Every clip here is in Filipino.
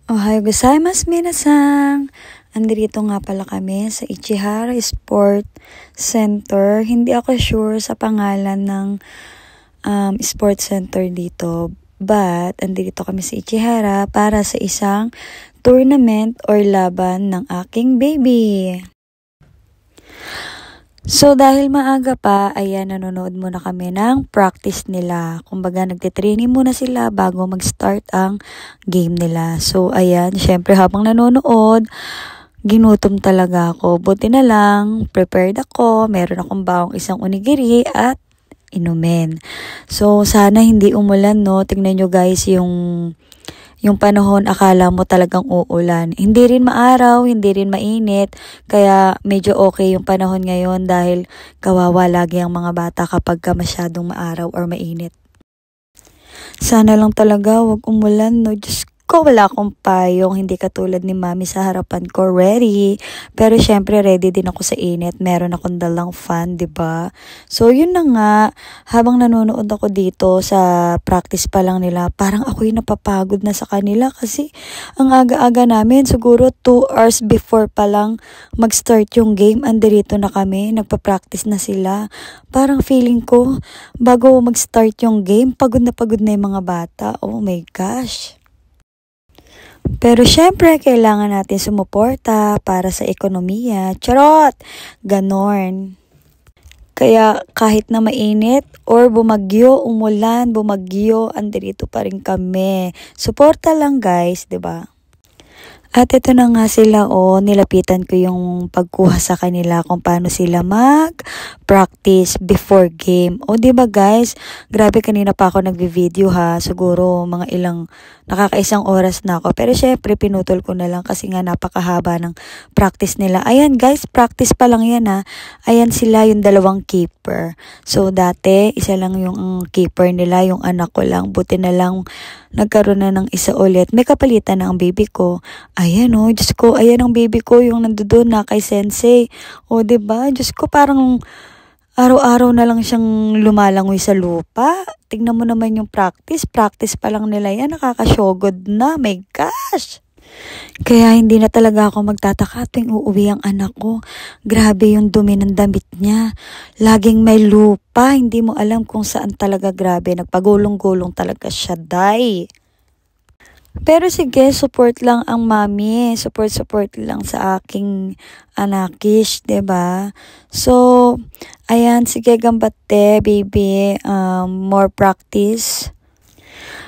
Ohayo gozaimasu minasan! Andito nga pala kami sa Ichihara Sport Center. Hindi ako sure sa pangalan ng sport center dito. But, andito kami sa Ichihara para sa isang tournament or laban ng aking baby. So, dahil maaga pa, ayan, nanonood muna kami ng practice nila. Kumbaga, nagtitraining muna sila bago mag-start ang game nila. So, ayan, syempre habang nanonood, ginutom talaga ako. Buti na lang, prepared ako, meron akong bawang isang onigiri at inumin. So, sana hindi umulan, no? Tingnan nyo guys, yung panahon, akala mo talagang uulan. Hindi rin maaraw, hindi rin mainit, kaya medyo okay yung panahon ngayon dahil kawawa lagi ang mga bata kapag masyadong maaraw or mainit. Sana lang talaga wag umulan, no? Diyos ko, wala akong payong, hindi katulad ni mami sa harapan ko, ready. Pero syempre ready din ako sa init, meron akong dalang fan, 'di ba? So yun na nga, habang nanonood ako dito sa practice pa lang nila, parang ako'y napapagod na sa kanila kasi ang aga-aga namin, siguro 2 hours before pa lang mag-start yung game, andirito na kami, nagpa-practice na sila. Parang feeling ko, bago mag-start yung game, pagod na yung mga bata. Oh my gosh! Pero syempre, kailangan natin sumuporta para sa ekonomiya. Charot! Ganon. Kaya kahit na mainit or bumagyo, umulan, bumagyo, andirito pa rin kami. Suporta lang guys, 'di ba? At ito na nga sila, nilapitan ko yung pagkuha sa kanila kung paano sila mag-practice before game. Diba guys, grabe kanina pa ako nagvi-video ha, siguro mga nakakaisang oras na ako. Pero syempre pinutol ko na lang kasi nga napakahaba ng practice nila. Ayan guys, practice pa lang yan ha. Ayan sila yung dalawang keeper. So dati, isa lang yung keeper nila, yung anak ko lang. Buti na lang nagkaroon na ng isa ulit. May kapalitan na ang baby ko. Ayan Diyos ko, ayan ang baby ko, yung nandoon na kay Sensei. Diba? Diyos ko, parang araw-araw na lang siyang lumalangoy sa lupa. Tignan mo naman yung practice pa lang nila yan, nakakasyogod na, my gosh! Kaya hindi na talaga ako magtataka tuwing uuwi ang anak ko. Grabe yung dumi ng damit niya. Laging may lupa, hindi mo alam kung saan talaga grabe. Nagpagulong-gulong talaga siya, day. Pero sige, support lang ang mami. Support lang sa aking anakish, 'di ba? So, ayan, sige gambate, baby. More practice.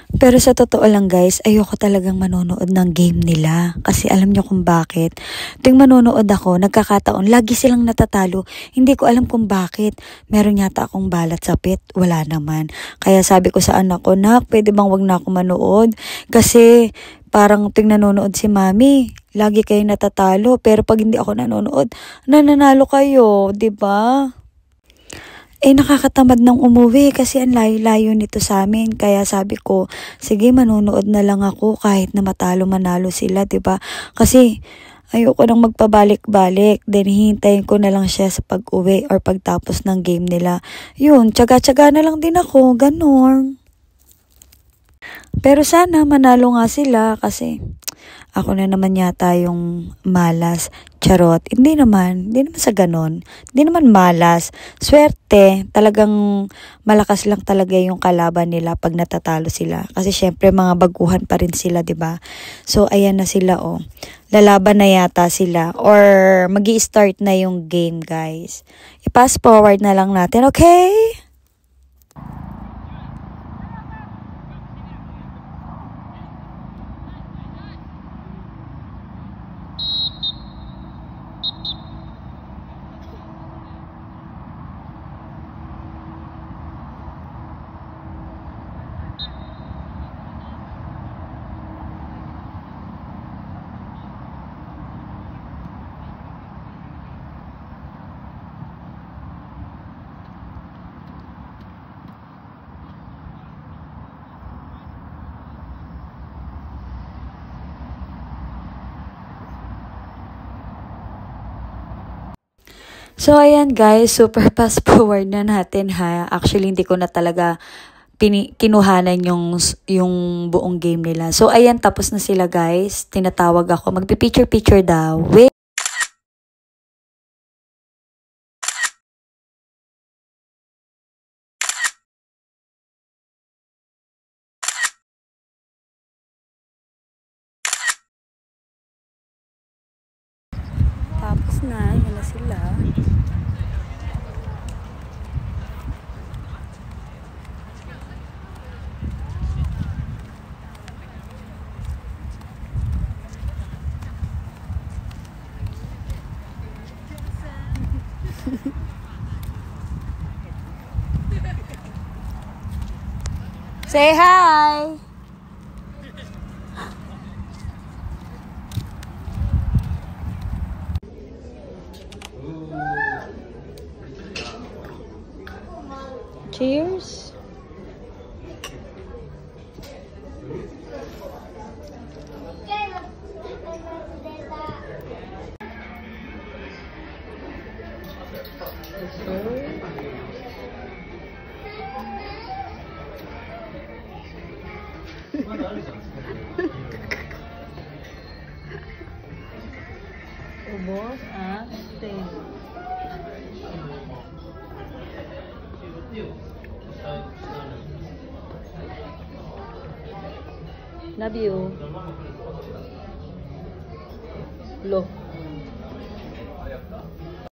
Pero sa totoo lang guys, ayoko talagang manonood ng game nila. Kasi alam nyo kung bakit. Tuwing manonood ako, nagkakataon, lagi silang natatalo. Hindi ko alam kung bakit. Meron yata akong balat sa pit. Wala naman. Kaya sabi ko sa anak ko, nak, pwede bang wag na ako manood? Kasi parang tuwing nanonood si mami, lagi kayo natatalo. Pero pag hindi ako nanonood, nananalo kayo. 'Di ba? Nakakatamad ng umuwi kasi ang layo-layo nito sa amin. Kaya sabi ko, sige manonood na lang ako kahit na manalo sila, 'di ba? Kasi ayoko nang magpabalik-balik. Then hihintayin ko na lang siya sa pag-uwi or pagtapos ng game nila. Yun, tiyaga-tiyaga na lang din ako, ganon. Pero sana manalo nga sila kasi ako na naman yata yung malas. Charot. Hindi naman sa ganon. Hindi naman malas. Swerte. Talagang malakas lang talaga yung kalaban nila pag natatalo sila. Kasi syempre mga baguhan pa rin sila, 'di ba? So ayan na sila Lalaban na yata sila or magi-start na yung game, guys. I-pass forward na lang natin, okay? So, ayan guys, super fast forward na natin ha. Actually, hindi ko na talaga kinuhanan yung buong game nila. So, ayan, tapos na sila guys. Tinatawag ako. Magpi-picture-picture daw. Wait. Tapos na, yun na sila. Say hi! Cheers! Ubos ang steak. Love you. Look.